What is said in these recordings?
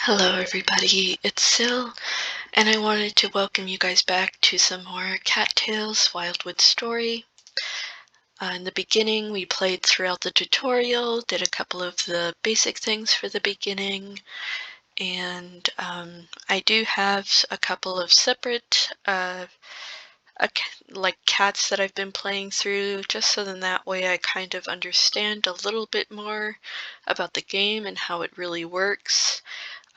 Hello everybody, it's Sil, and I wanted to welcome you guys back to some more Cattails Wildwood story. In the beginning, we played throughout the tutorial, did a couple of the basic things for the beginning, and I do have a couple of separate like cats that I've been playing through, just so then that way I kind of understand a little bit more about the game and how it really works.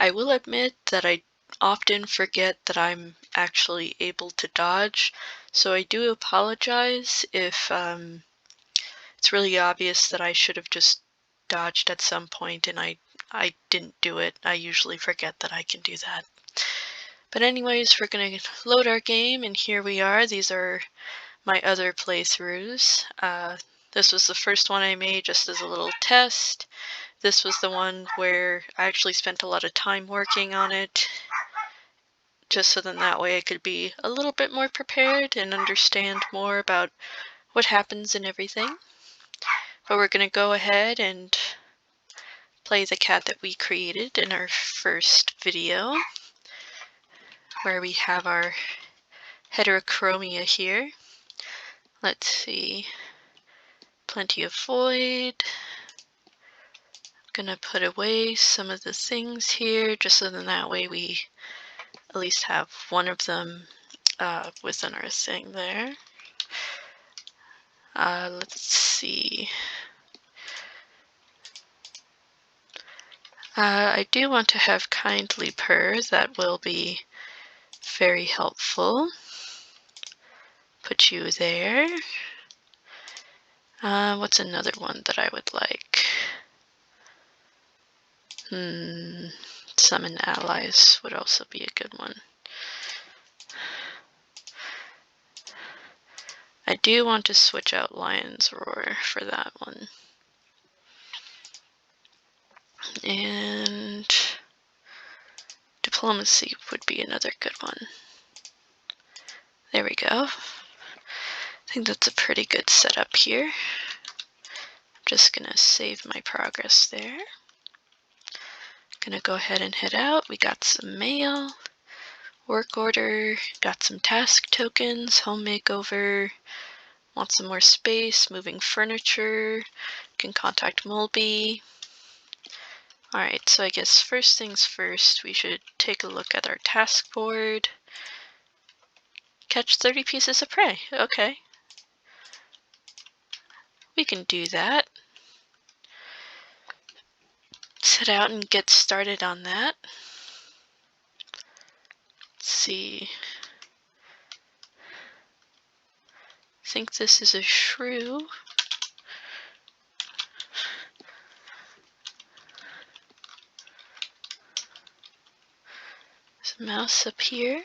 I will admit that I often forget that I'm actually able to dodge, so I do apologize if it's really obvious that I should have just dodged at some point and I didn't do it. I usually forget that I can do that. But anyways, we're going to load our game, and here we are. These are my other playthroughs. This was the first one I made just as a little test. This was the one where I actually spent a lot of time working on it, just so then that way I could be a little bit more prepared and understand more about what happens and everything. But we're going to go ahead and play the cat that we created in our first video, where we have our heterochromia here. Let's see, plenty of void. Gonna put away some of the things here, just so then that way we at least have one of them within our thing there. Let's see. I do want to have kindly purr. That will be very helpful. Put you there. What's another one that I would like? Summon allies would also be a good one. I do want to switch out Lion's Roar for that one. And Diplomacy would be another good one. There we go. I think that's a pretty good setup here. I'm just gonna save my progress there. Gonna go ahead and head out. We got some mail, work order, got some task tokens, home makeover, want some more space, moving furniture, can contact Mulby. Alright, so I guess first things first, we should take a look at our task board. Catch 30 pieces of prey. Okay. We can do that. Set out and get started on that. Let's see. I think this is a shrew. There's a mouse up here.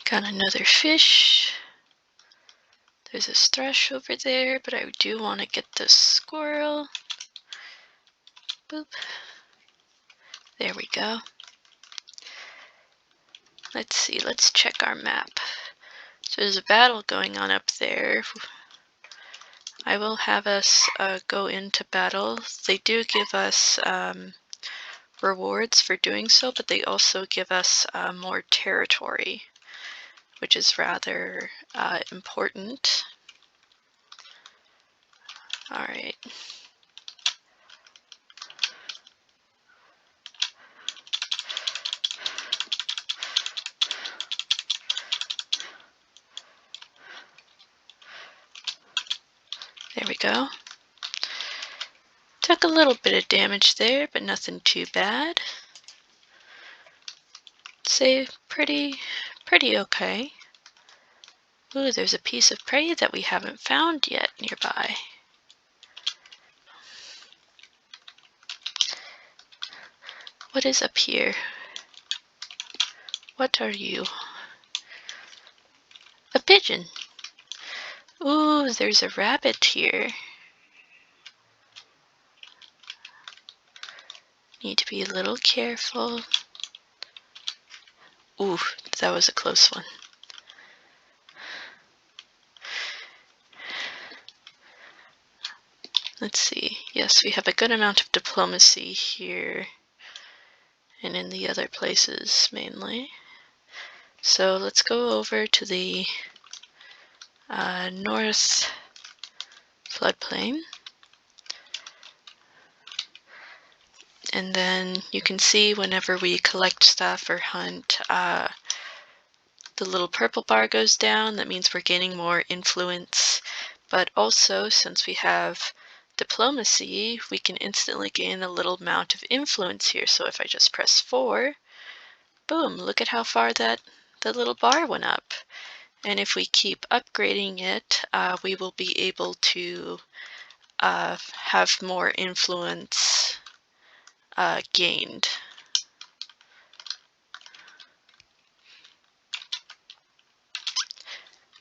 Got another fish. There's a thrush over there, but I do want to get this squirrel. Boop. There we go. Let's see, let's check our map. So there's a battle going on up there. I will have us go into battle. They do give us rewards for doing so, but they also give us more territory, which is rather important. Alright. There we go. Took a little bit of damage there, but nothing too bad. Say pretty okay. Ooh, there's a piece of prey that we haven't found yet nearby. What is up here? What are you? A pigeon. Ooh, there's a rabbit here. Need to be a little careful. Ooh, that was a close one. Let's see. Yes, we have a good amount of diplomacy here and in the other places mainly. So let's go over to the north floodplain. And then you can see whenever we collect stuff or hunt, the little purple bar goes down. That means we're gaining more influence. But also, since we have diplomacy, we can instantly gain a little amount of influence here. So if I just press 4, boom, look at how far that little bar went up. And if we keep upgrading it, we will be able to have more influence gained.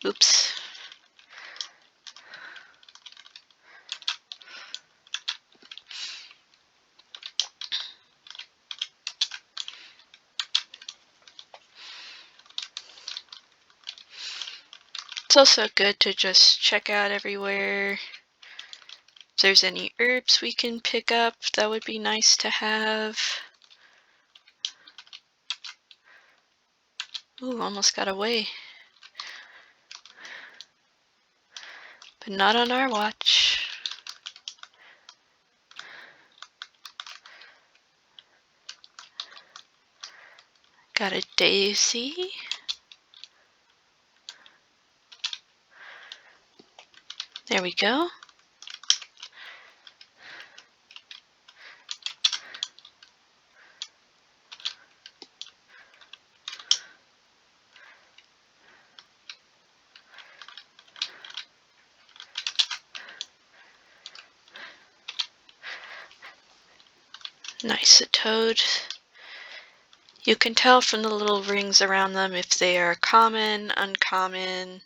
Oops. It's also good to just check out everywhere. If there's any herbs we can pick up, that would be nice to have. Ooh, almost got away. But not on our watch. Got a daisy. There we go. Nice, a toad. You can tell from the little rings around them if they are common, uncommon.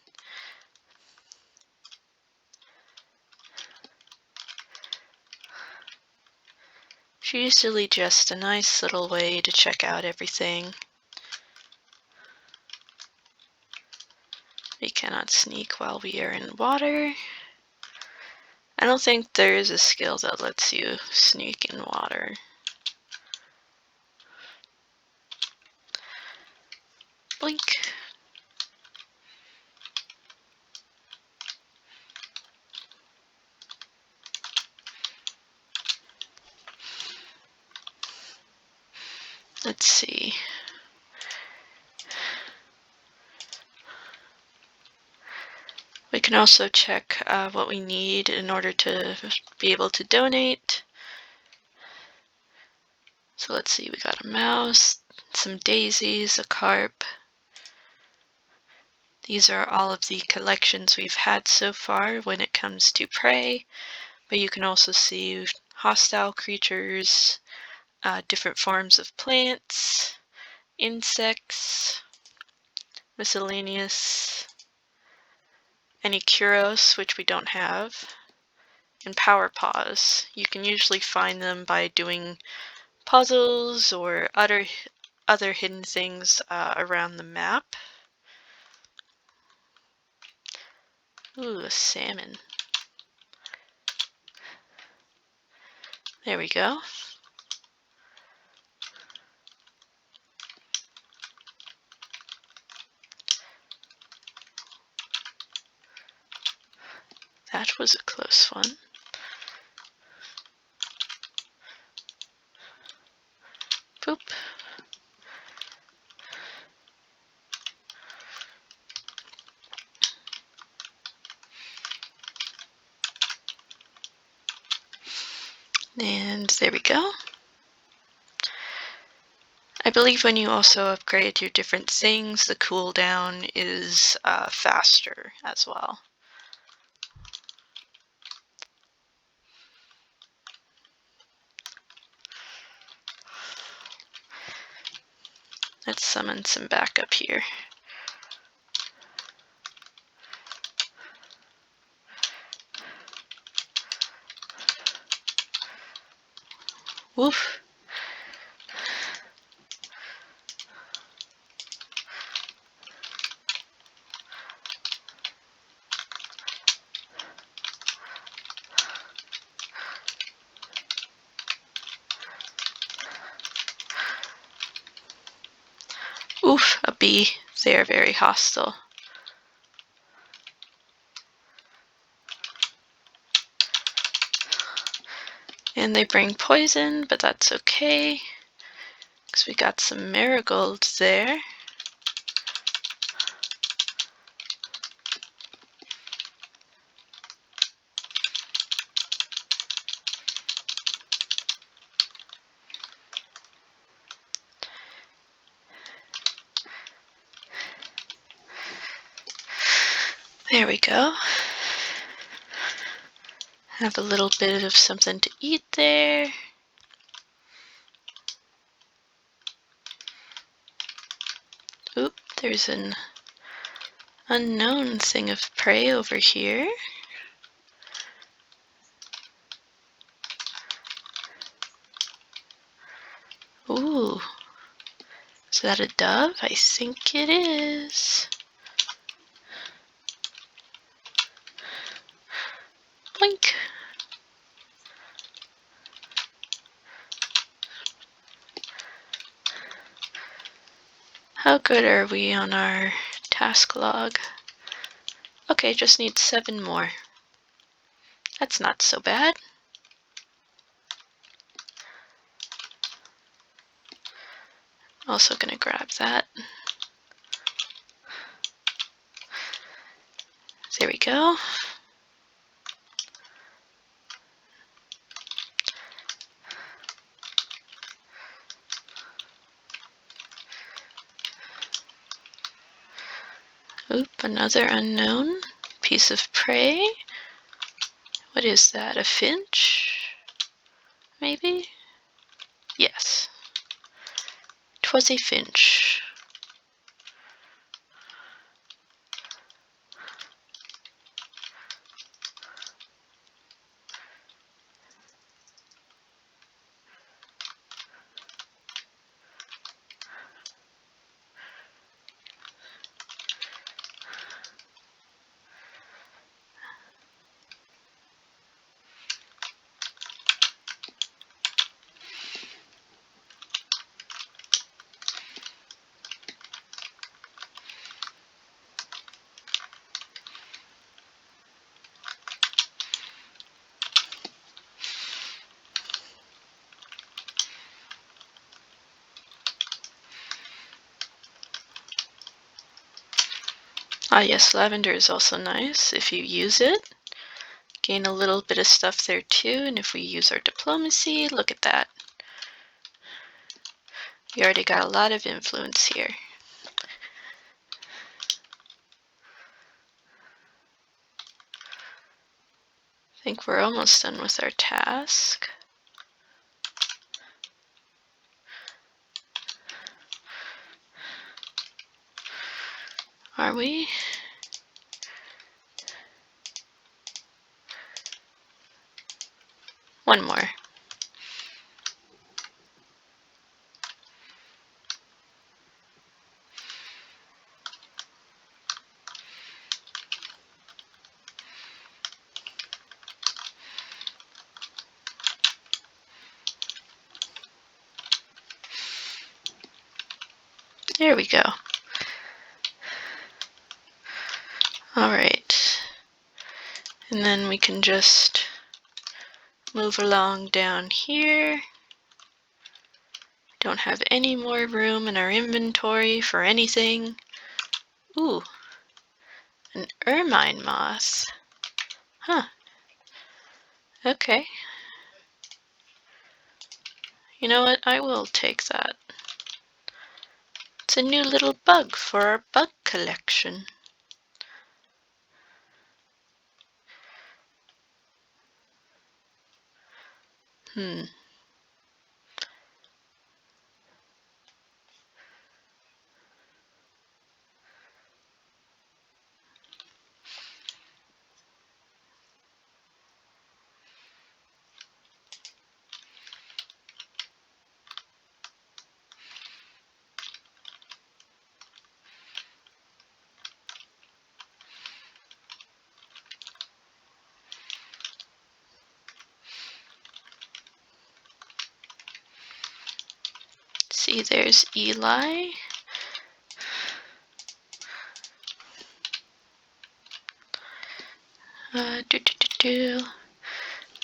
It's usually just a nice little way to check out everything. We cannot sneak while we are in water. I don't think there is a skill that lets you sneak in water. Blink. Let's see. We can also check what we need in order to be able to donate. So let's see, we got a mouse, some daisies, a carp. These are all of the collections we've had so far when it comes to prey, but you can also see hostile creatures, different forms of plants, insects, miscellaneous, any curos, which we don't have, and power paws. You can usually find them by doing puzzles or other hidden things around the map. Ooh, a salmon. There we go. That was a close one. Boop. And there we go. I believe when you also upgrade your different things, the cooldown is faster as well. Let's summon some backup here. Woof. Oof, a bee. They are very hostile. And they bring poison, but that's okay, because we got some marigolds there. There we go. Have a little bit of something to eat there. Oop, there's an unknown thing of prey over here. Ooh, is that a dove? I think it is. Blink. How good are we on our task log? Okay, just need 7 more. That's not so bad. Also gonna grab that. There we go. Oop, another unknown piece of prey. What is that, a finch? Maybe? Yes. 'Twas a finch. Ah yes, lavender is also nice if you use it. Gain a little bit of stuff there too, and if we use our diplomacy, look at that. We already got a lot of influence here. I think we're almost done with our task. Are we? One more. There we go. All right. And then we can just move along down here. Don't have any more room in our inventory for anything. Ooh, an ermine moth. Huh. Okay. You know what? I will take that. It's a new little bug for our bug collection. See, there's Eli.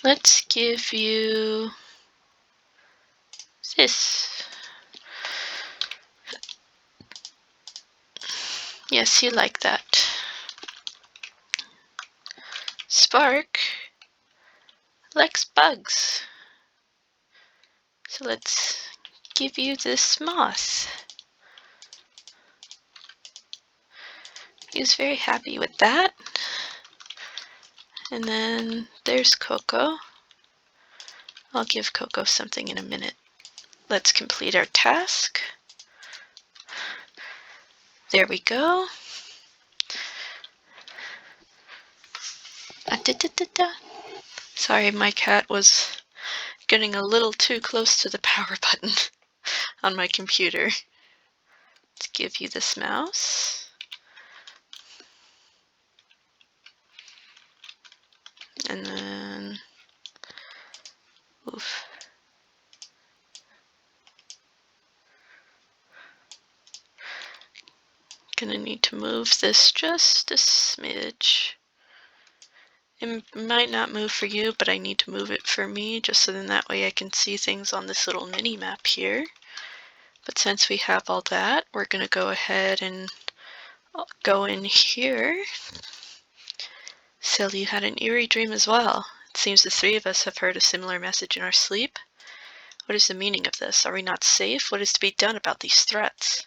Let's give you this. Yes, you like that. Spark likes bugs. So let's give you this moth. He's very happy with that. And then there's Coco. I'll give Coco something in a minute. Let's complete our task. There we go. Da. Sorry, my cat was getting a little too close to the power button on my computer. Let's give you this mouse. And then, oof. Gonna need to move this just a smidge. It might not move for you, but I need to move it for me, just so then that way I can see things on this little mini map here. But since we have all that, we're gonna go ahead and go in here. Sil, you had an eerie dream as well. It seems the three of us have heard a similar message in our sleep. What is the meaning of this? Are we not safe? What is to be done about these threats?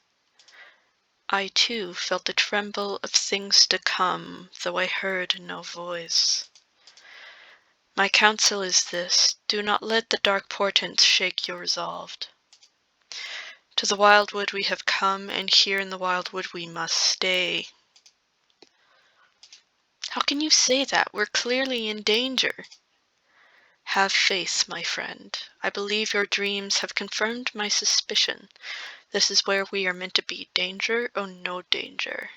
I, too, felt the tremble of things to come, though I heard no voice. My counsel is this: do not let the dark portents shake your resolve. To the Wildwood we have come, and here in the Wildwood we must stay. How can you say that? We're clearly in danger. Have faith, my friend. I believe your dreams have confirmed my suspicion. This is where we are meant to be, danger or no danger.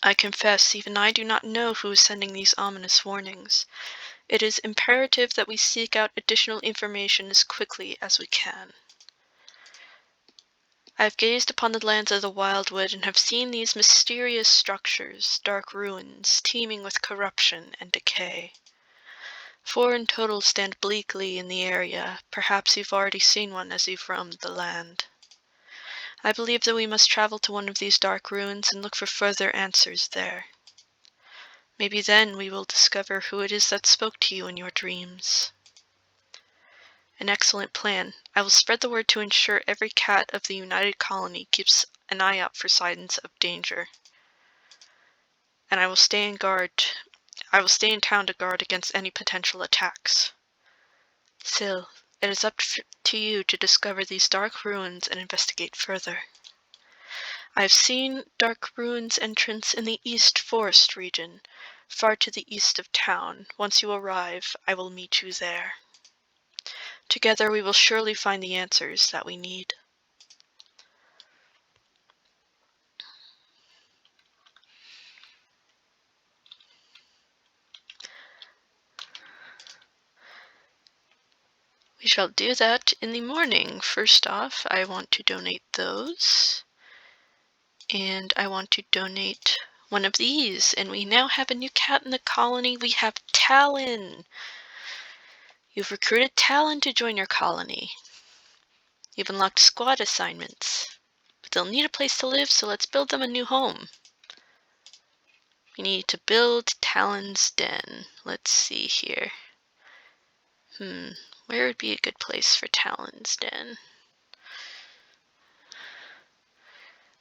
I confess, even I do not know who is sending these ominous warnings. It is imperative that we seek out additional information as quickly as we can. I have gazed upon the lands of the Wildwood and have seen these mysterious structures, dark ruins, teeming with corruption and decay. 4 in total stand bleakly in the area. Perhaps you've already seen one as you've roamed the land. I believe that we must travel to one of these dark ruins and look for further answers there. Maybe then we will discover who it is that spoke to you in your dreams. An excellent plan. I will spread the word to ensure every cat of the United Colony keeps an eye out for signs of danger. And I will stay in town to guard against any potential attacks. Sil, it is up to you to discover these dark ruins and investigate further. I have seen dark ruins entrance in the East Forest region, far to the east of town. Once you arrive, I will meet you there. Together we will surely find the answers that we need. We shall do that in the morning. First off, I want to donate those. And I want to donate one of these. And we now have a new cat in the colony. We have Talon. You've recruited Talon to join your colony. You've unlocked squad assignments. But they'll need a place to live, so let's build them a new home. We need to build Talon's den. Let's see here. Where would be a good place for Talon's den?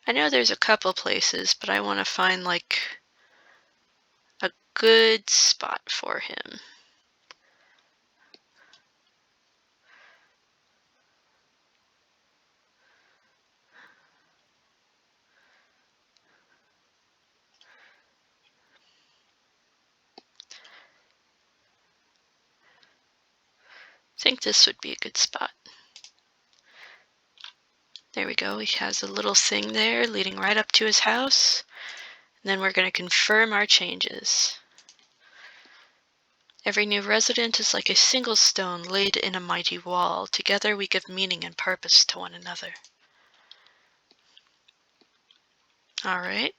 I know there's a couple places, but I want to find like a good spot for him. I think this would be a good spot. There we go. He has a little thing there leading right up to his house. And then we're going to confirm our changes. Every new resident is like a single stone laid in a mighty wall. Together we give meaning and purpose to one another. All right.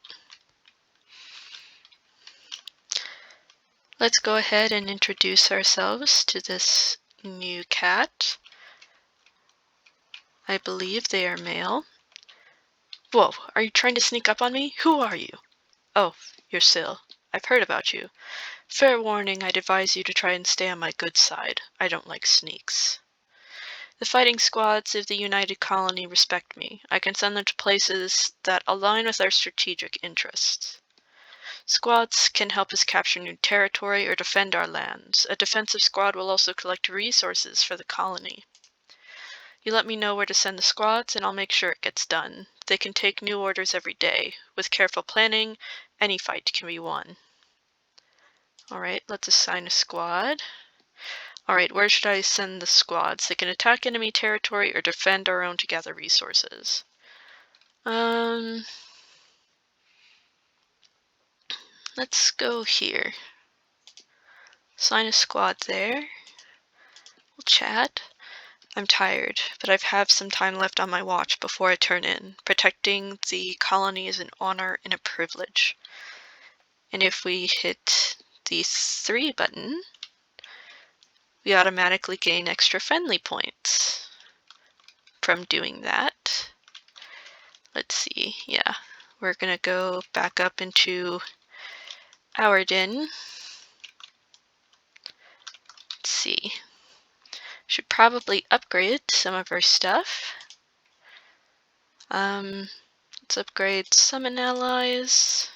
Let's go ahead and introduce ourselves to this new cat. I believe they are male. Whoa, are you trying to sneak up on me? Who are you? Oh, you're Syl. I've heard about you. Fair warning, I'd advise you to try and stay on my good side. I don't like sneaks. The fighting squads of the United Colony respect me. I can send them to places that align with our strategic interests. Squads can help us capture new territory or defend our lands. A defensive squad will also collect resources for the colony. You let me know where to send the squads and I'll make sure it gets done. They can take new orders every day. With careful planning, any fight can be won. Alright, let's assign a squad. Alright, where should I send the squads? They can attack enemy territory or defend our own to gather resources. Let's go here. Assign a squad there. We'll chat. I'm tired, but I have some time left on my watch before I turn in. Protecting the colony is an honor and a privilege. And if we hit the 3 button, we automatically gain extra friendly points from doing that. Let's see, yeah. We're gonna go back up into our den. Let's see. Should probably upgrade some of our stuff. Let's upgrade summon allies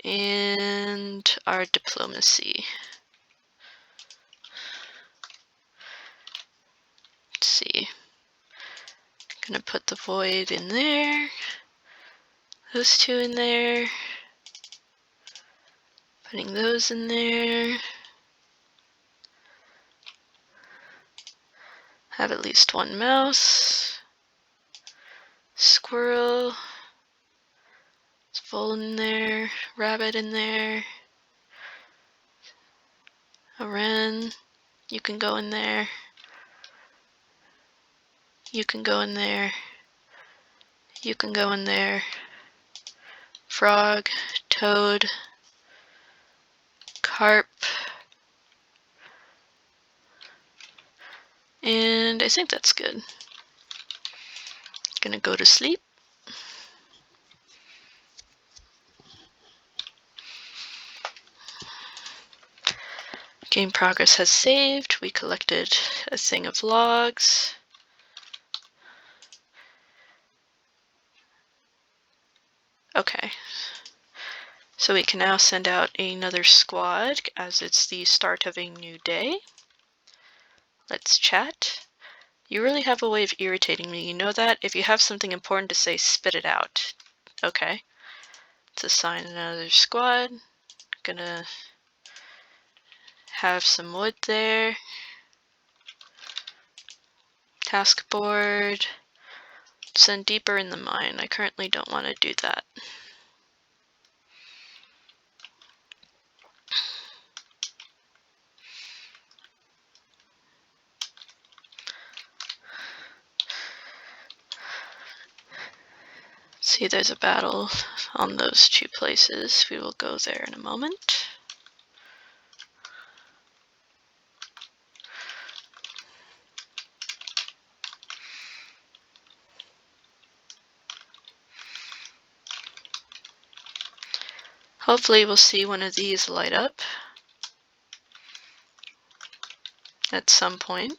and our diplomacy. Let's see. Gonna put the void in there. Those 2 in there. Putting those in there. Have at least 1 mouse. Squirrel. Vole in there. Rabbit in there. A wren. You can go in there. You can go in there. You can go in there. Frog. Toad. Carp. And I think that's good. Gonna go to sleep. Game progress has saved. We collected a thing of logs. Okay. So we can now send out another squad as it's the start of a new day. Let's chat. You really have a way of irritating me, you know that? If you have something important to say, spit it out. Okay. Let's assign another squad. Gonna have some wood there. Task board. Send deeper in the mine. I currently don't want to do that. See, there's a battle on those 2 places. We will go there in a moment. Hopefully we'll see one of these light up at some point.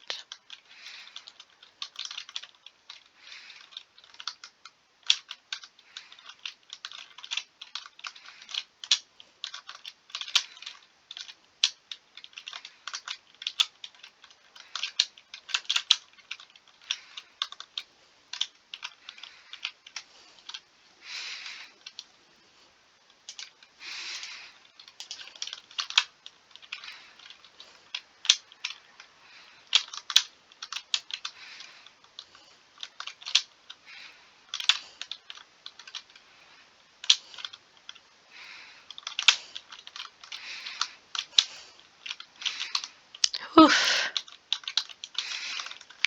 Oof.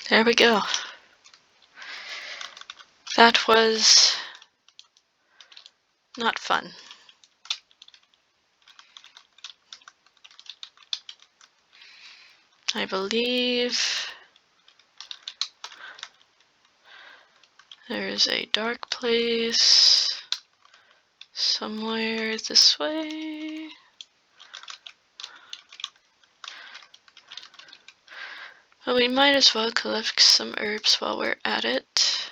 There we go. That was not fun. I believe there is a dark place somewhere this way. But we might as well collect some herbs while we're at it.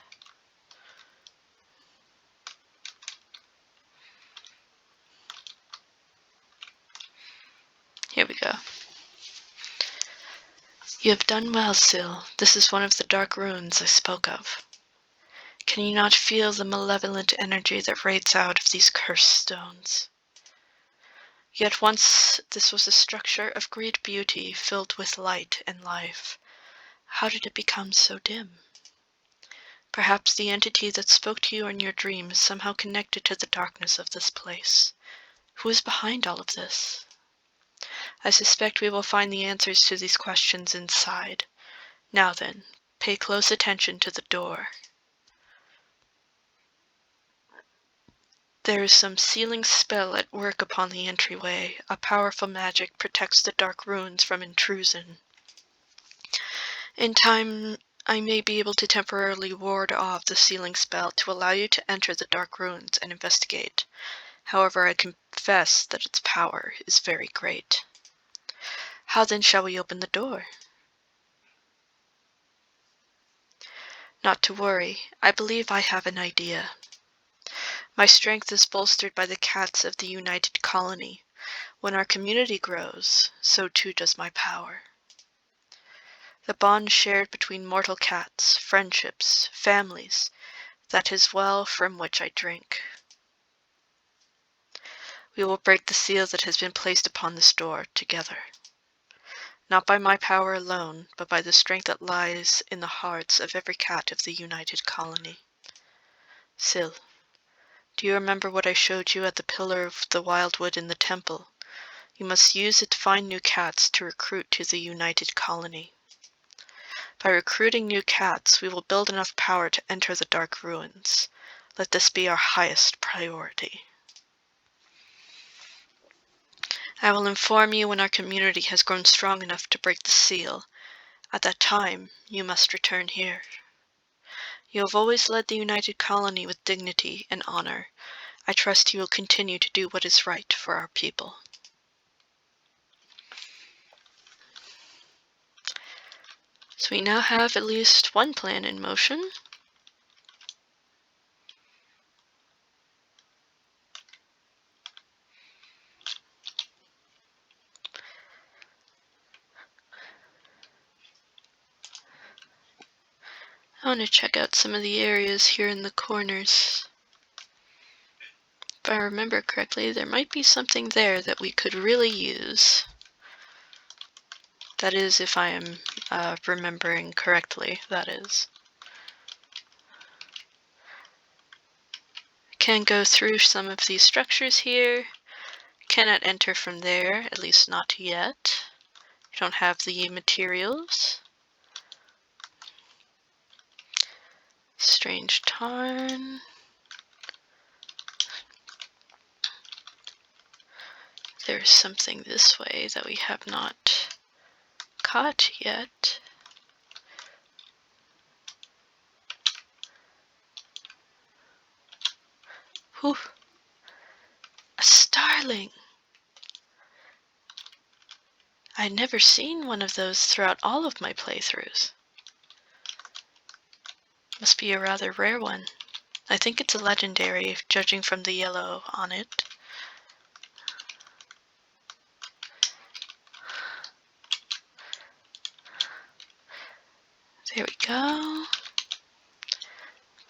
Here we go. You have done well, Syl. This is one of the dark ruins I spoke of. Can you not feel the malevolent energy that radiates out of these cursed stones? Yet once this was a structure of great beauty filled with light and life. How did it become so dim? Perhaps the entity that spoke to you in your dream is somehow connected to the darkness of this place. Who is behind all of this? I suspect we will find the answers to these questions inside. Now then, pay close attention to the door. There is some sealing spell at work upon the entryway. A powerful magic protects the dark ruins from intrusion. In time, I may be able to temporarily ward off the sealing spell to allow you to enter the dark ruins and investigate. However, I confess that its power is very great. How then shall we open the door? Not to worry, I believe I have an idea. My strength is bolstered by the cats of the United Colony. When our community grows, so too does my power. The bond shared between mortal cats, friendships, families, that is well from which I drink. We will break the seal that has been placed upon this door together. Not by my power alone, but by the strength that lies in the hearts of every cat of the United Colony. Syl, do you remember what I showed you at the pillar of the Wildwood in the temple? You must use it to find new cats to recruit to the United Colony. By recruiting new cats, we will build enough power to enter the dark ruins. Let this be our highest priority. I will inform you when our community has grown strong enough to break the seal. At that time, you must return here. You have always led the United Colony with dignity and honor. I trust you will continue to do what is right for our people. So we now have at least one plan in motion. I want to check out some of the areas here in the corners. If I remember correctly, there might be something there that we could really use. That is, if I am remembering correctly, that is. I can go through some of these structures here. Cannot enter from there, at least not yet. I don't have the materials. Strange tarn. There's something this way that we have not caught yet. Whew. A starling! I'd never seen one of those throughout all of my playthroughs. Must be a rather rare one. I think it's a legendary, judging from the yellow on it. There we go.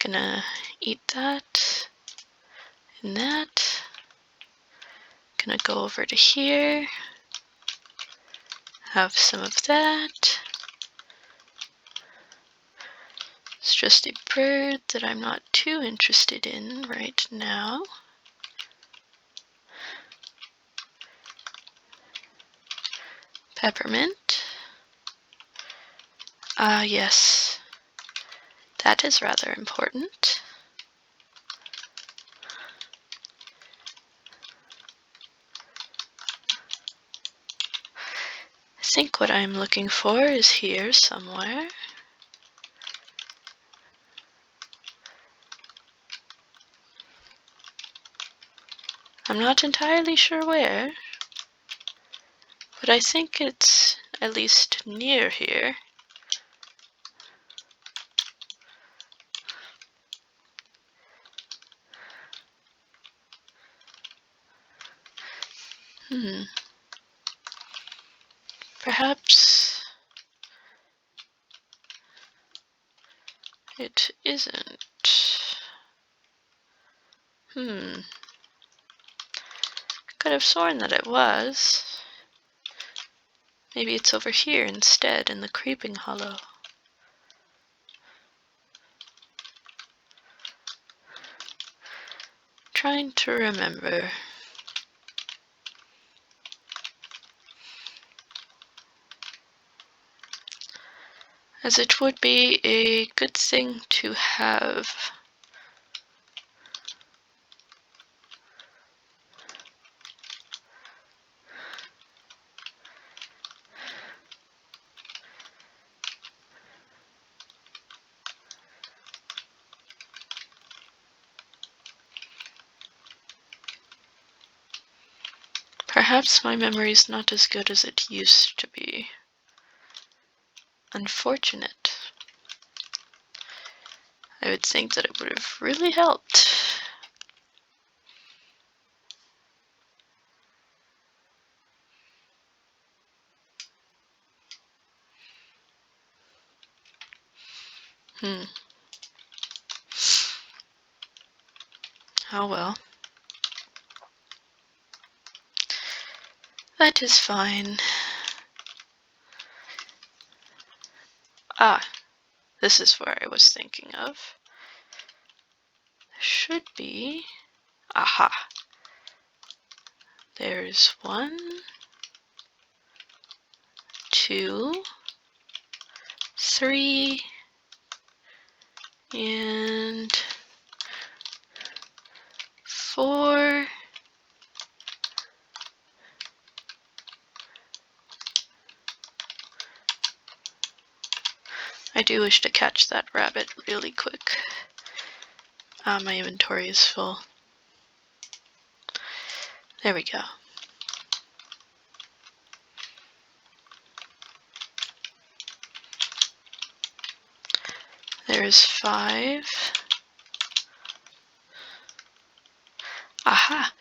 Gonna eat that and that. Gonna go over to here. Have some of that. It's just a bird that I'm not too interested in right now. Peppermint. Ah, yes. That is rather important. think what I'm looking for is here somewhere. I'm not entirely sure where, but I think it's at least near here. Perhaps it isn't. Could have sworn that it was. Maybe it's over here instead, in the creeping hollow. Trying to remember. As it would be a good thing to have. Perhaps my memory's not as good as it used to be. Unfortunate. I would think that it would have really helped. Oh well. That is fine. Ah, this is where I was thinking of. There should be... Aha! There's 1, 2, 3, and 4. I do wish to catch that rabbit really quick. My inventory is full. There we go. There's 5. Aha!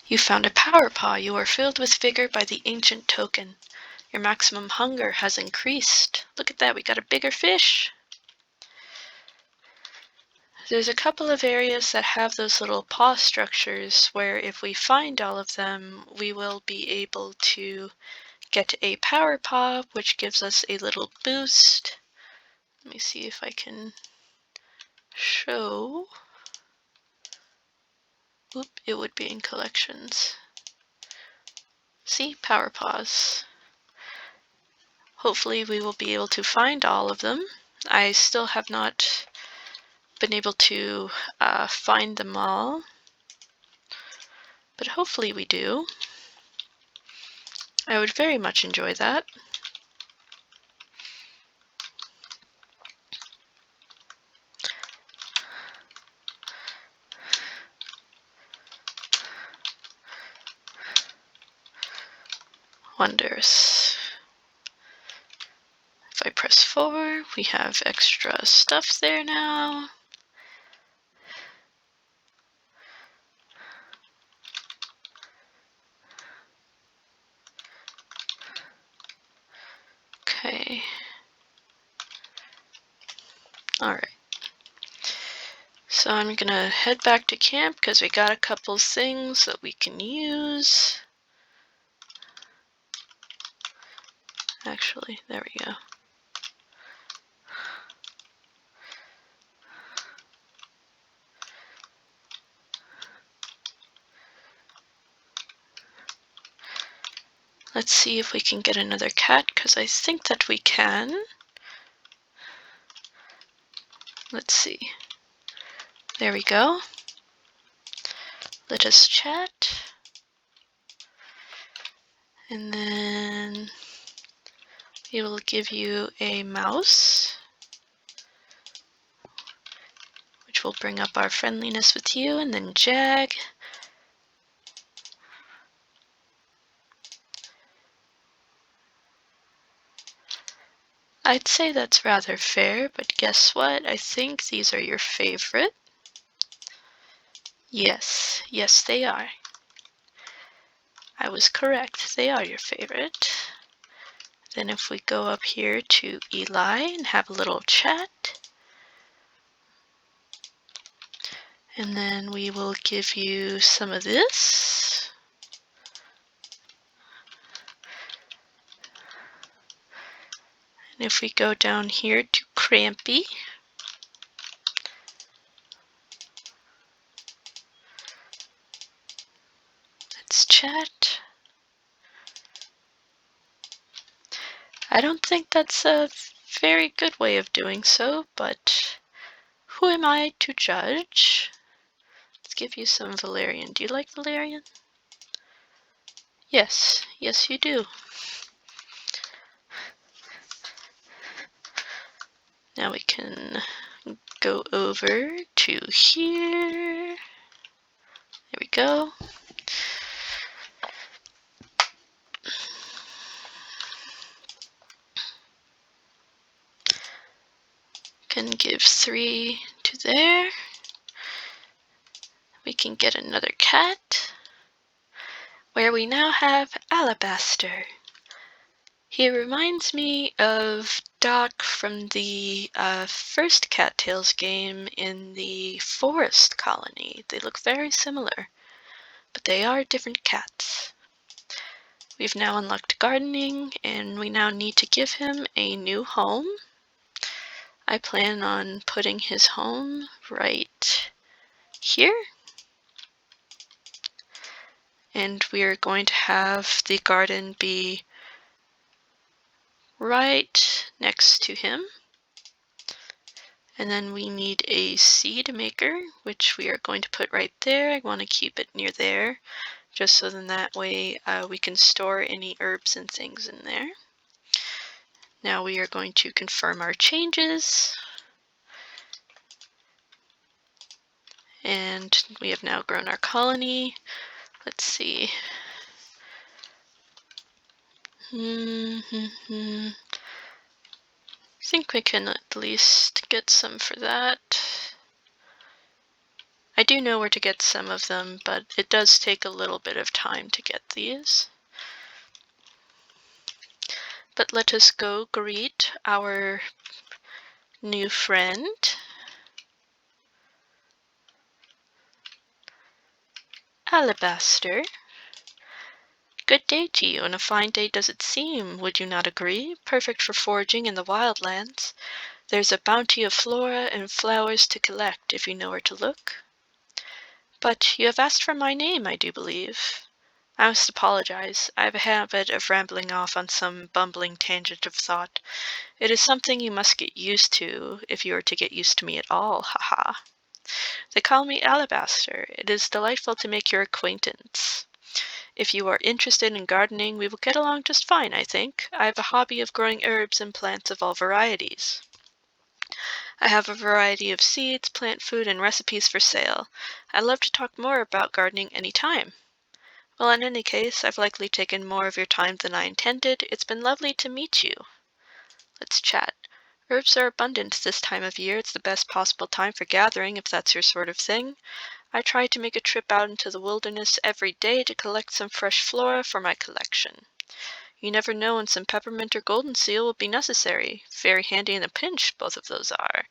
You found a power paw. You are filled with vigor by the ancient token. Your maximum hunger has increased. Look at that, we got a bigger fish. There's a couple of areas that have those little paw structures where if we find all of them, we will be able to get a power paw, which gives us a little boost. Let me see if I can show. Oop, it would be in collections. See, power paws. Hopefully we will be able to find all of them. I still have not been able to find them all, but hopefully we do. I would very much enjoy that. Wonders. If I press 4, we have extra stuff there now. Okay. Alright. So I'm gonna head back to camp because we got a couple things that we can use. Actually, there we go. Let's see if we can get another cat, because I think that we can. Let's see. There we go. Let us chat. And then we will give you a mouse, which will bring up our friendliness with you, and then Jag. I'd say that's rather fair, but guess what? I think these are your favorite. Yes, yes they are. I was correct, they are your favorite. Then if we go up here to Eli and have a little chat, and then we will give you some of this. And if we go down here to Crampy, let's chat. I don't think that's a very good way of doing so, but who am I to judge? Let's give you some valerian. Do you like valerian? Yes, yes you do. Now we can go over to here. There we go. Can give 3 to there. We can get another cat, where we now have Alabaster. He reminds me of Doc from the first Cattails game in the forest colony. They look very similar, but they are different cats. We've now unlocked gardening, and we now need to give him a new home. I plan on putting his home right here. And we're going to have the garden be right next to him. And then we need a seed maker, which we are going to put right there. I want to keep it near there, just so then that way we can store any herbs and things in there. Now we are going to confirm our changes. And we have now grown our colony. Let's see. I think we can at least get some for that. I do know where to get some of them, but it does take a little bit of time to get these. But let us go greet our new friend. Alabaster. Good day to you, and a fine day does it seem, would you not agree? Perfect for foraging in the wildlands. There's a bounty of flora and flowers to collect if you know where to look. But you have asked for my name, I do believe. I must apologize. I have a habit of rambling off on some bumbling tangent of thought. It is something you must get used to, if you are to get used to me at all, haha. They call me Alabaster. It is delightful to make your acquaintance. If you are interested in gardening, we will get along just fine, I think. I have a hobby of growing herbs and plants of all varieties. I have a variety of seeds, plant food, and recipes for sale. I'd love to talk more about gardening any time. Well, in any case, I've likely taken more of your time than I intended. It's been lovely to meet you. Let's chat. Herbs are abundant this time of year. It's the best possible time for gathering, if that's your sort of thing. I try to make a trip out into the wilderness every day to collect some fresh flora for my collection. You never know when some peppermint or golden seal will be necessary. Very handy in a pinch, both of those are.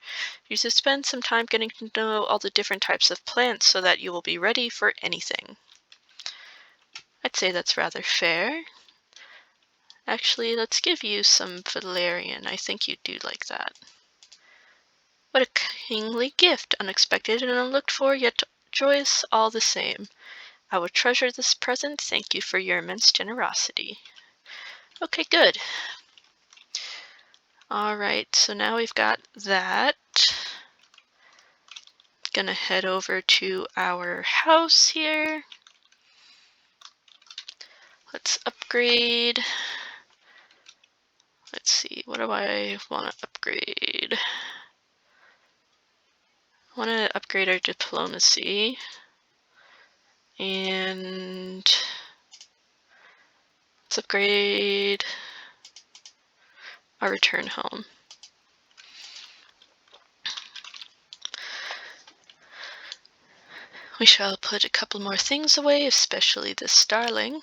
You should spend some time getting to know all the different types of plants so that you will be ready for anything. I'd say that's rather fair. Actually, let's give you some valerian. I think you do like that. What a kingly gift, unexpected and unlooked for, yet joyous all the same. I will treasure this present. Thank you for your immense generosity. Okay, good. Alright, so now we've got that. Gonna head over to our house here. Let's upgrade. Let's see, what do I want to upgrade? I want to upgrade our diplomacy. And let's upgrade our return home. We shall put a couple more things away, especially this starling.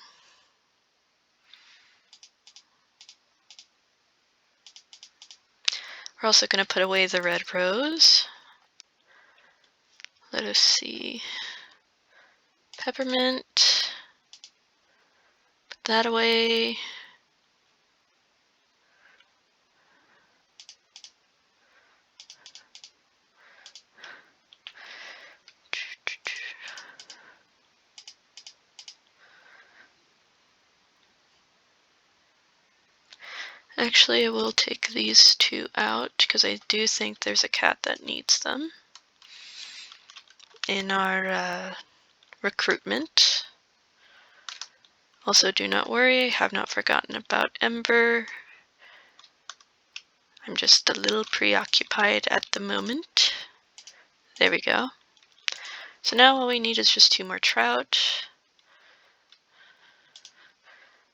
We're also going to put away the red rose. Let us see. Peppermint. Put that away. Actually, I will take these two out because I do think there's a cat that needs them in our recruitment. Also, do not worry, I have not forgotten about Ember. I'm just a little preoccupied at the moment. There we go. So now all we need is just 2 more trout.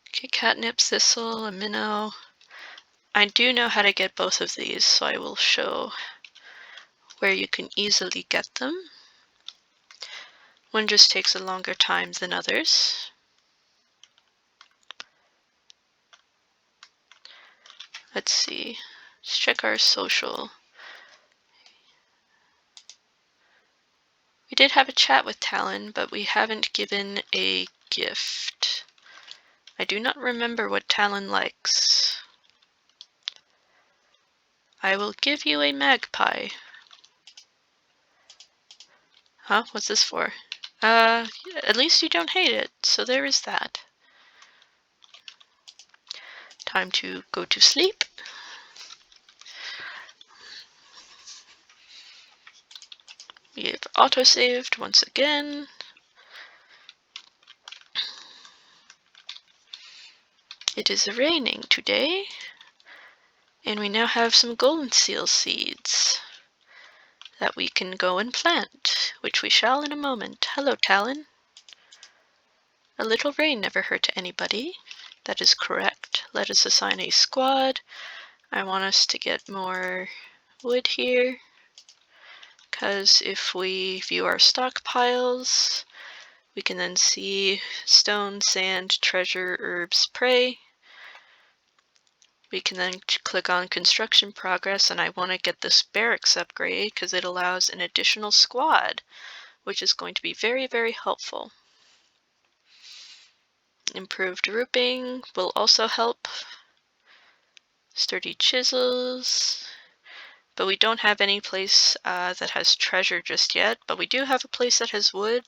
Okay, catnip, thistle, a minnow. I do know how to get both of these, so I will show where you can easily get them. One just takes a longer time than others. Let's see. Let's check our social. We did have a chat with Talon, but we haven't given a gift. I do not remember what Talon likes. I will give you a magpie. Huh? What's this for? At least you don't hate it, so there is that. Time to go to sleep. We have autosaved once again. It is raining today, and we now have some golden seal seeds that we can go and plant, which we shall in a moment. Hello, Talon. A little rain never hurt anybody. That is correct. Let us assign a squad. I want us to get more wood here, because if we view our stockpiles, we can then see stone, sand, treasure, herbs, prey. We can then click on construction progress, and I want to get this barracks upgrade because it allows an additional squad, which is going to be very, very helpful. Improved roofing will also help. Sturdy chisels. But we don't have any place that has treasure just yet, but we do have a place that has wood,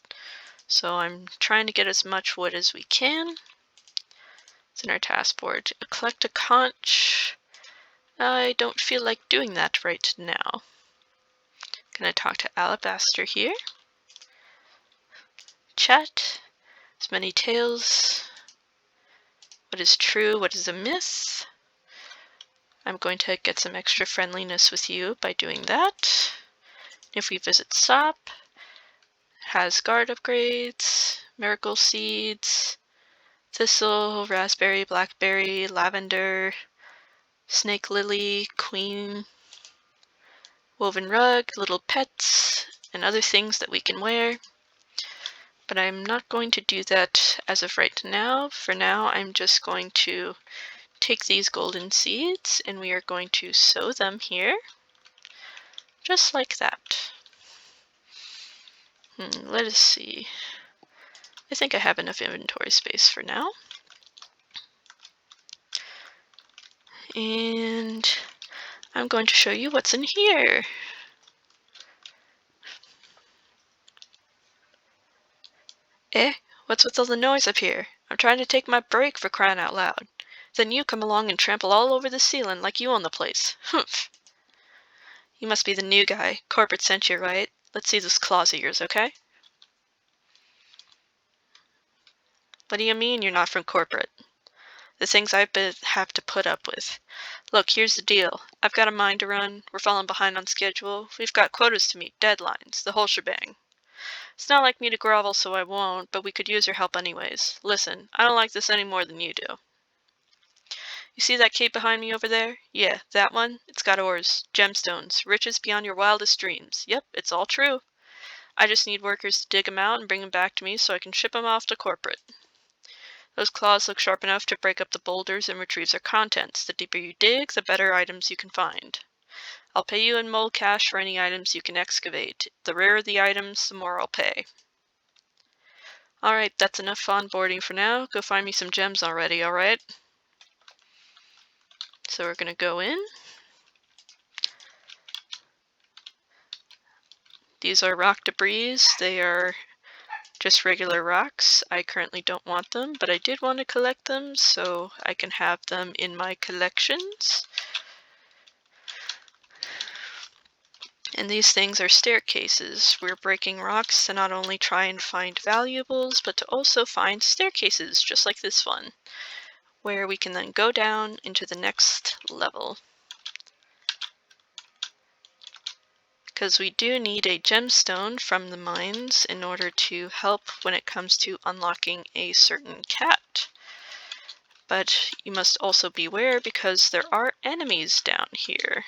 so I'm trying to get as much wood as we can. It's in our task board. Collect a conch. I don't feel like doing that right now. Gonna talk to Alabaster here. Chat. As many tales. What is true? What is a myth? I'm going to get some extra friendliness with you by doing that. If we visit Sop, it has guard upgrades, miracle seeds, thistle, raspberry, blackberry, lavender, snake lily, queen, woven rug, little pets, and other things that we can wear. But I'm not going to do that as of right now. For now, I'm just going to take these golden seeds and we are going to sow them here, just like that. Let us see. I think I have enough inventory space for now. And I'm going to show you what's in here. Eh? What's with all the noise up here? I'm trying to take my break, for crying out loud. Then you come along and trample all over the ceiling like you own the place. Humph. You must be the new guy. Corporate sent you, right? Let's see those claws of yours, okay? What do you mean you're not from corporate? The things have to put up with. Look, here's the deal. I've got a mine to run. We're falling behind on schedule. We've got quotas to meet, deadlines, the whole shebang. It's not like me to grovel, so I won't, but we could use your help anyways. Listen, I don't like this any more than you do. You see that cape behind me over there? Yeah, that one. It's got ores, gemstones, riches beyond your wildest dreams. Yep, it's all true. I just need workers to dig them out and bring them back to me so I can ship them off to corporate. Those claws look sharp enough to break up the boulders and retrieve their contents. The deeper you dig, the better items you can find. I'll pay you in mold cash for any items you can excavate. The rarer the items, the more I'll pay. Alright, that's enough onboarding for now. Go find me some gems already, alright? So we're gonna go in. These are rock debris. They are just regular rocks. I currently don't want them, but I did want to collect them so I can have them in my collections. And these things are staircases. We're breaking rocks to not only try and find valuables, but to also find staircases, just like this one, where we can then go down into the next level. Because we do need a gemstone from the mines in order to help when it comes to unlocking a certain cat. But you must also beware because there are enemies down here.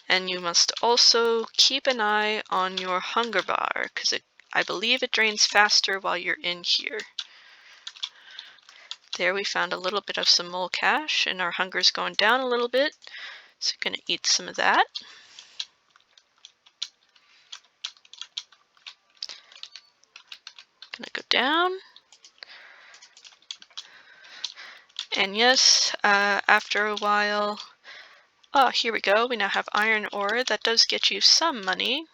And you must also keep an eye on your hunger bar because I believe it drains faster while you're in here. There we found a little bit of some mole cash and our hunger's going down a little bit. So I'm going to eat some of that. Going to go down. And yes, after a while, oh, here we go. We now have iron ore. That does get you some money.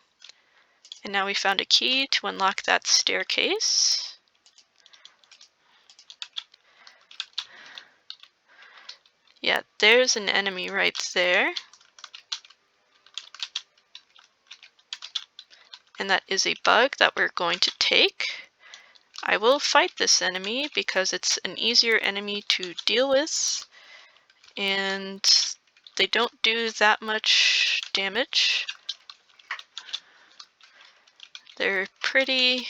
And now we found a key to unlock that staircase. Yeah, there's an enemy right there. And that is a bug that we're going to take. I will fight this enemy because it's an easier enemy to deal with. And they don't do that much damage. They're pretty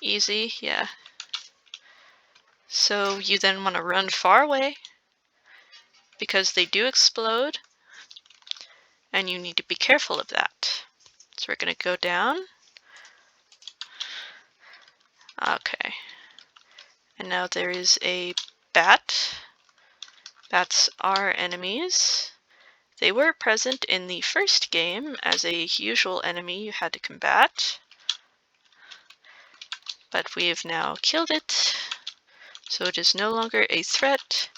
easy, yeah. So you then want to run far away because they do explode and you need to be careful of that. So we're going to go down. Okay. And now there is a bat. Bats are enemies. They were present in the first game as a usual enemy you had to combat. But we have now killed it, so it is no longer a threat.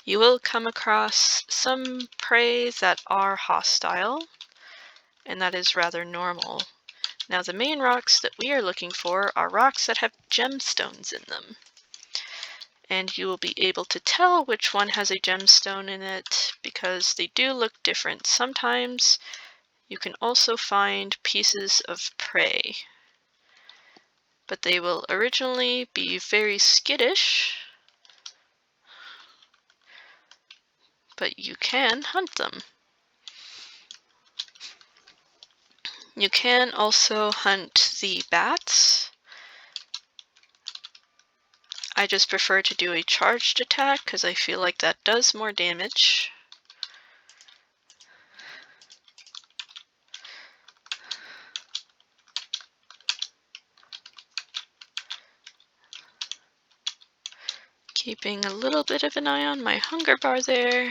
You will come across some prey that are hostile, and that is rather normal. Now the main rocks that we are looking for are rocks that have gemstones in them. And you will be able to tell which one has a gemstone in it because they do look different. Sometimes you can also find pieces of prey, but they will originally be very skittish, but you can hunt them. You can also hunt the bats. I just prefer to do a charged attack because I feel like that does more damage. Keeping a little bit of an eye on my hunger bar there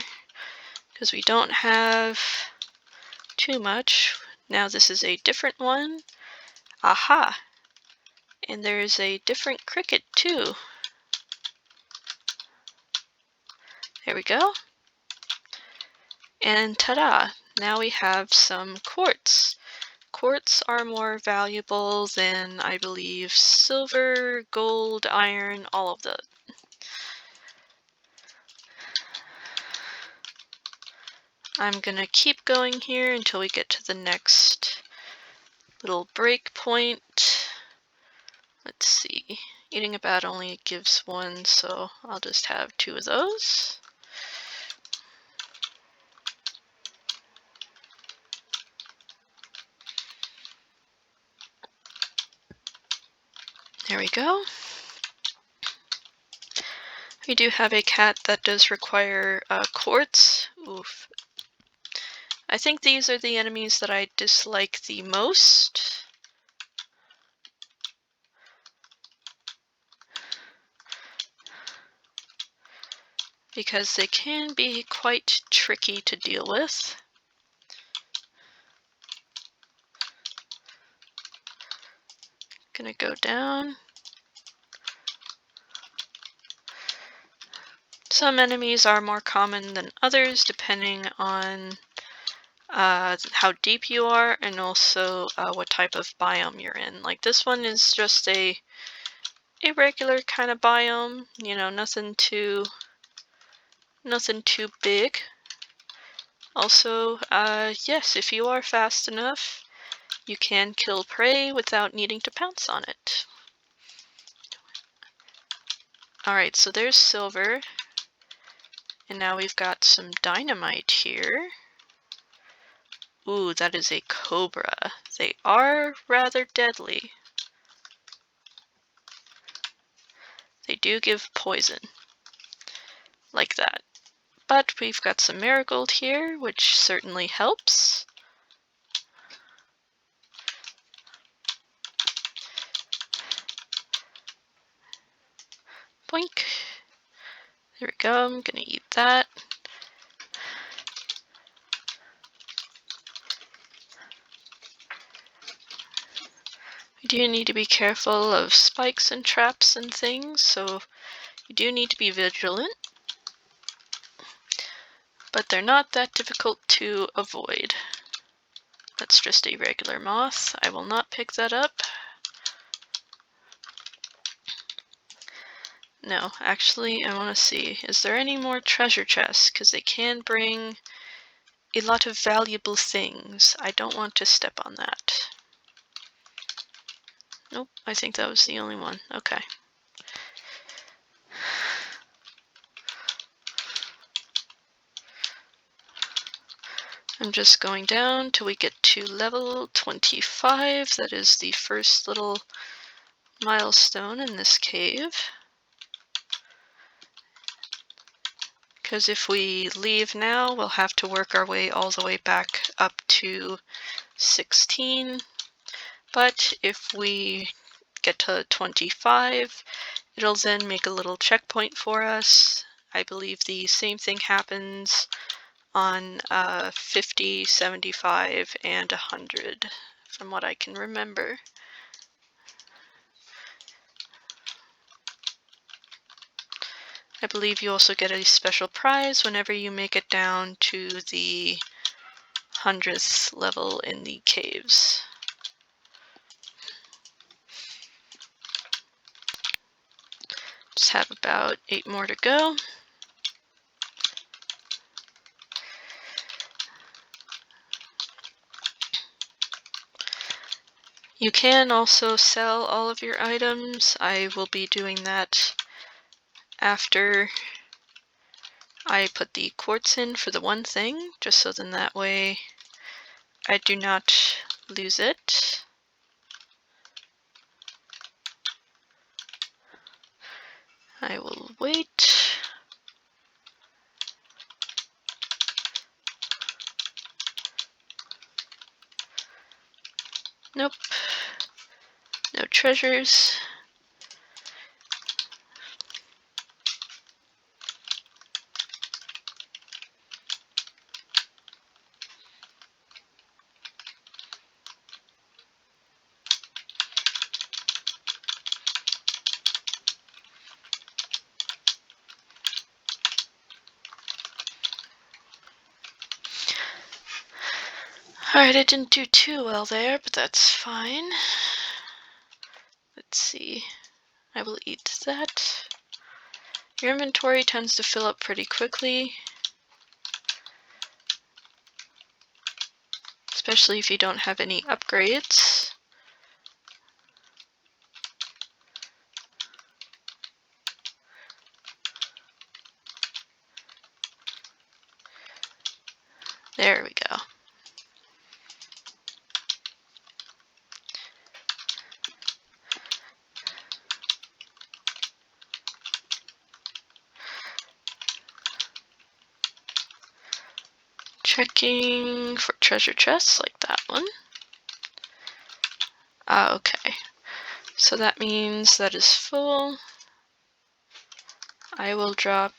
because we don't have too much. Now this is a different one. Aha! And there is a different cricket too. There we go. And ta-da! Now we have some quartz. Quartz are more valuable than, I believe, silver, gold, iron, all of those. I'm gonna keep going here until we get to the next little break point. Let's see. Eating a bat only gives one, so I'll just have 2 of those. There we go. We do have a cat that does require quartz. Oof. I think these are the enemies that I dislike the most. Because they can be quite tricky to deal with. Gonna go down. Some enemies are more common than others depending on how deep you are and also what type of biome you're in. Like this one is just a regular kind of biome, you know, nothing too big. Also, yes, if you are fast enough, you can kill prey without needing to pounce on it. Alright, so there's silver. And now we've got some dynamite here. Ooh, that is a cobra. They are rather deadly. They do give poison. Like that. But we've got some marigold here, which certainly helps. Boink. There we go, I'm gonna eat that. You do need to be careful of spikes and traps and things, so you do need to be vigilant. But they're not that difficult to avoid. That's just a regular moth. I will not pick that up. No, actually, I want to see. Is there any more treasure chests? Because they can bring a lot of valuable things. I don't want to step on that. Nope, I think that was the only one. Okay. I'm just going down till we get to level 25. That is the first little milestone in this cave. Because if we leave now, we'll have to work our way all the way back up to 16. But if we get to 25, it'll then make a little checkpoint for us. I believe the same thing happens on 50, 75, and 100, from what I can remember. I believe you also get a special prize whenever you make it down to the 100th level in the caves. Just have about 8 more to go. You can also sell all of your items. I will be doing that after I put the quartz in for the one thing, just so then that way I do not lose it. I will wait. Nope. No treasures. Alright, I didn't do too well there, but that's fine. Let's see. I will eat that. Your inventory tends to fill up pretty quickly, especially if you don't have any upgrades. There we go. Checking for treasure chests like that one. Okay. So that means that is full. I will drop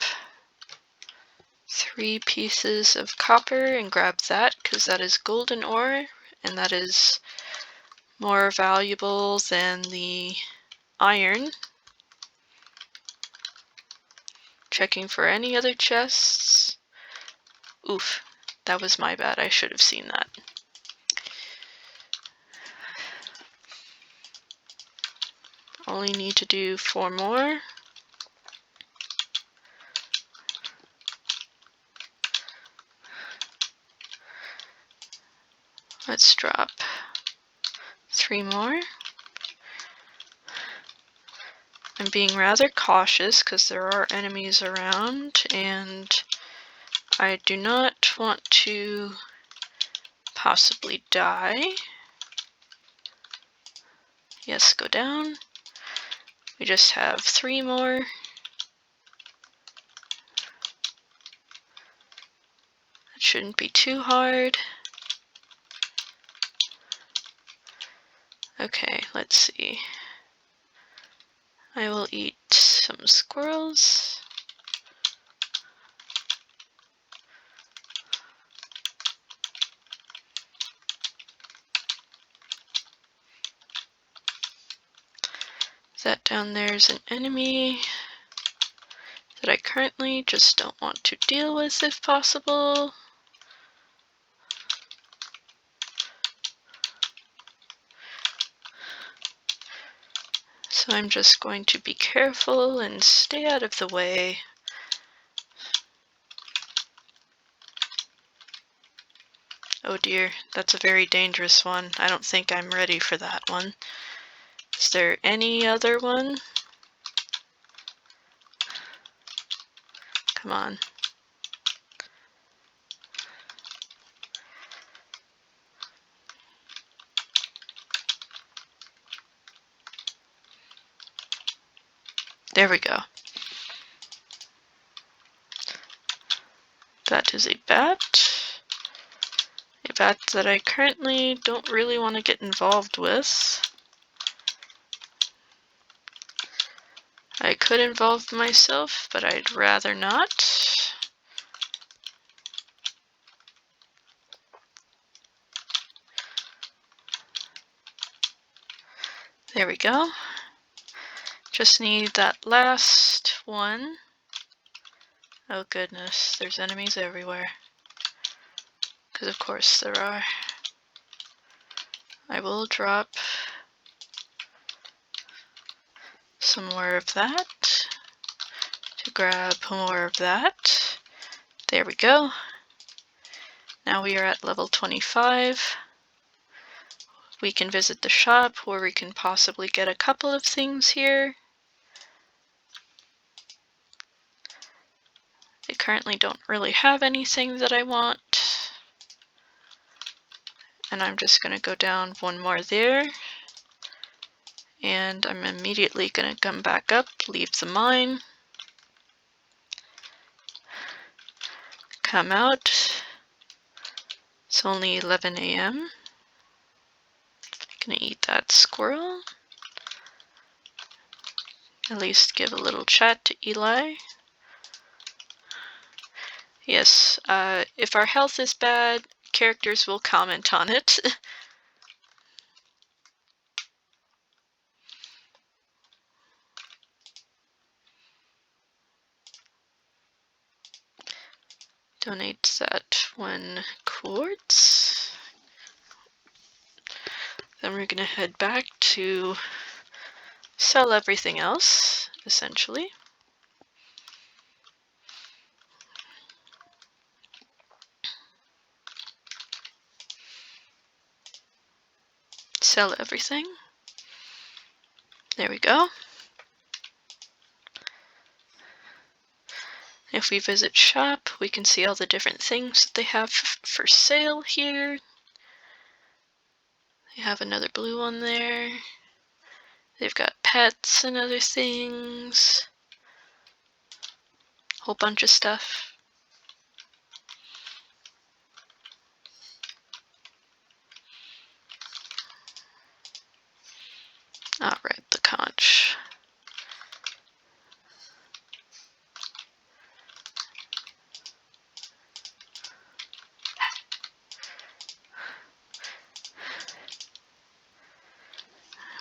3 pieces of copper and grab that because that is golden ore and that is more valuable than the iron. Checking for any other chests. Oof, that was my bad. I should have seen that. Only need to do 4 more. Let's drop 3 more. I'm being rather cautious because there are enemies around and I do not want to possibly die. Yes, go down. We just have 3 more. It shouldn't be too hard. Okay, let's see. I will eat some squirrels. That down there is an enemy that I currently just don't want to deal with if possible. So I'm just going to be careful and stay out of the way. Oh dear, that's a very dangerous one. I don't think I'm ready for that one. Is there any other one? Come on. There we go. That is a bat. A bat that I currently don't really want to get involved with. I could involve myself, but I'd rather not. There we go. Just need that last one. Oh goodness, there's enemies everywhere. Because of course there are. I will drop some more of that to grab more of that. There we go. Now we are at level 25. We can visit the shop where we can possibly get a couple of things here. I currently don't really have anything that I want. And I'm just going to go down 1 more there. And I'm immediately going to come back up, leave the mine. Come out. It's only 11 a.m. Gonna eat that squirrel. At least give a little chat to Eli. Yes, if our health is bad, characters will comment on it. Donate that 1 quartz. Then we're gonna head back to sell everything else, essentially. Sell everything. There we go. If we visit shop, we can see all the different things that they have for sale here. They have another blue one there. They've got pets and other things. Whole bunch of stuff. Alright, the conch.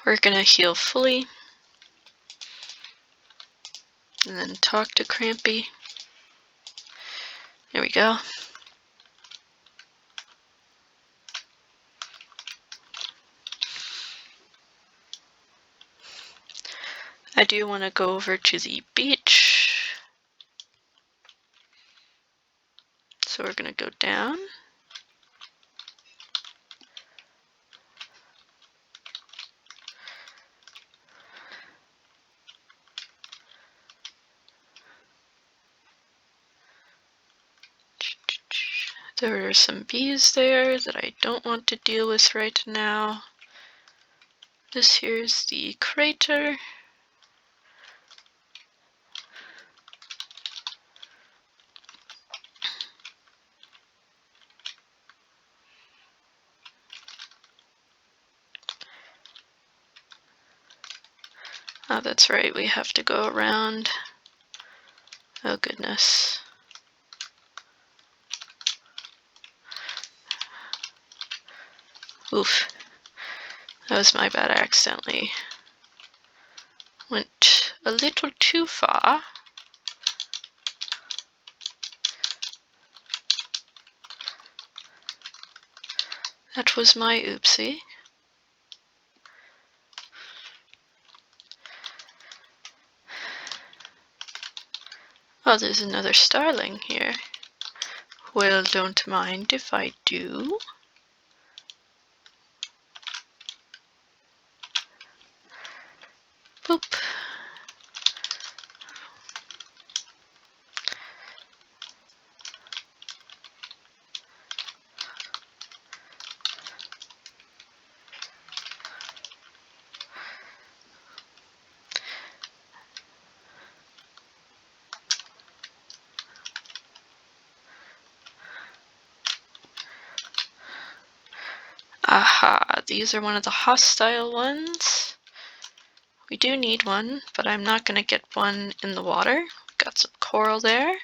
We're gonna heal fully. And then talk to Crampy. There we go. I do want to go over to the beach. So we're going to go down. There are some bees there that I don't want to deal with right now. This here's the crater. Oh, that's right, we have to go around. Oh, goodness. Oof. That was my bad, I accidentally went a little too far. That was my oopsie. Oh, there's another starling here. Well, don't mind if I do. Boop. Aha, these are one of the hostile ones. We do need one, but I'm not going to get one in the water. Got some coral there.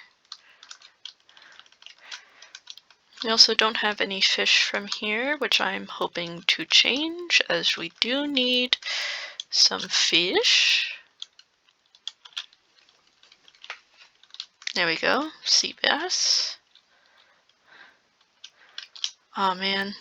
We also don't have any fish from here, which I'm hoping to change, as we do need some fish. There we go, sea bass. Aw, man.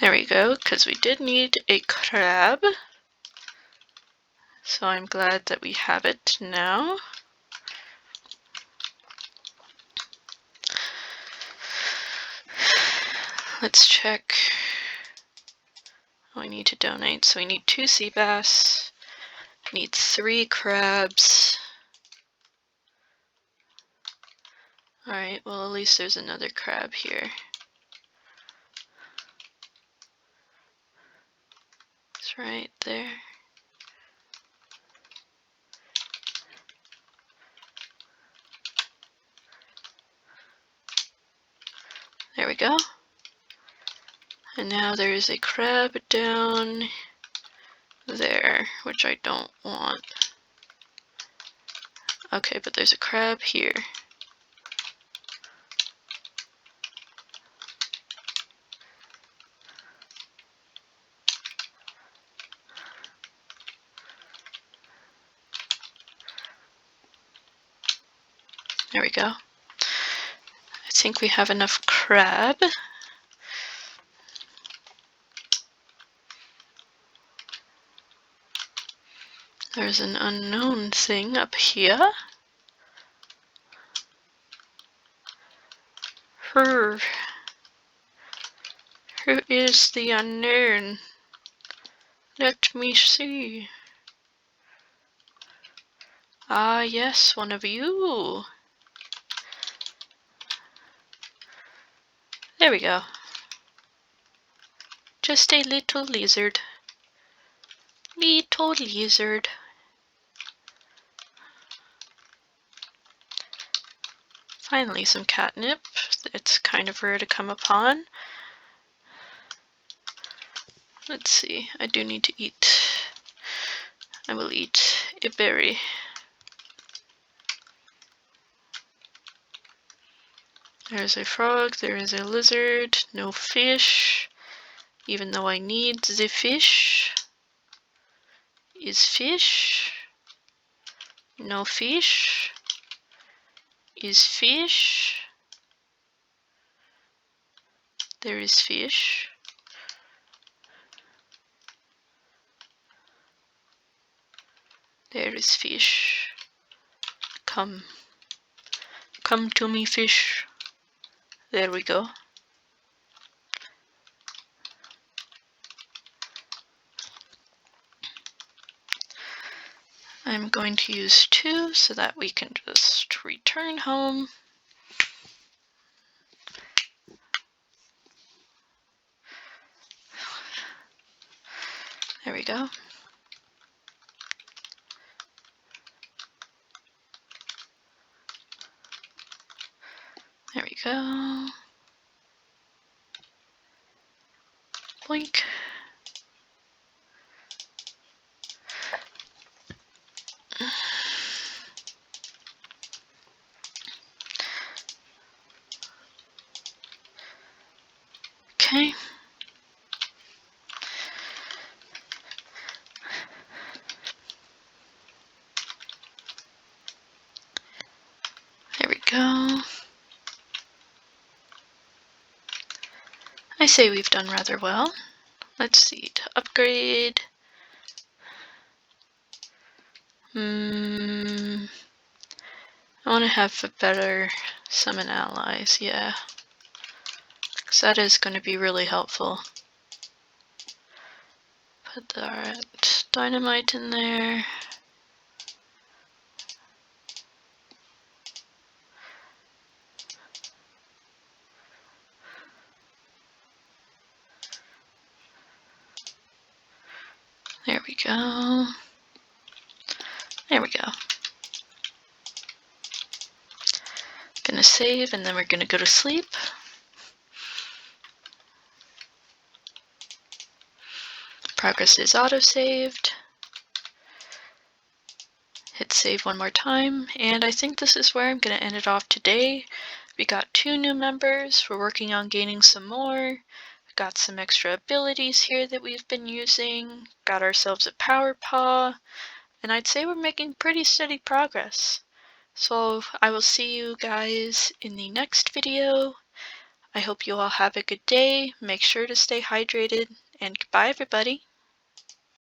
There we go, because we did need a crab. So I'm glad that we have it now. Let's check. Oh, we need to donate, so we need 2 sea bass. Need 3 crabs. Alright, well at least there's another crab here. It's right there. There we go. And now there is a crab down there, which I don't want. Okay, but there's a crab here. There we go. think we have enough crab. There's an unknown thing up here. Who is the unknown? Let me see. Ah, yes, one of you. There we go. Just a little lizard. Little lizard. Finally, some catnip. It's kind of rare to come upon. Let's see. I do need to eat. I will eat a berry. There's a frog. There is a lizard. No fish. Even though I need the fish. Is fish? No fish. Is fish? There is fish. There is fish. Come. Come to me, fish. There we go. I'm going to use 2 so that we can just return home. There we go. There we go. Blink. Okay. There we go. I say we've done rather well. Let's see, to upgrade. I want to have a better summon allies, yeah. Because that is going to be really helpful. Put that dynamite in there. There we go. There we go. Gonna save and then we're gonna go to sleep. Progress is auto-saved. Hit save one more time, and I think this is where I'm gonna end it off today. We got 2 new members. We're working on gaining some more. Got some extra abilities here that we've been using. Got ourselves a power paw. And I'd say we're making pretty steady progress. So I will see you guys in the next video. I hope you all have a good day. Make sure to stay hydrated, and goodbye everybody.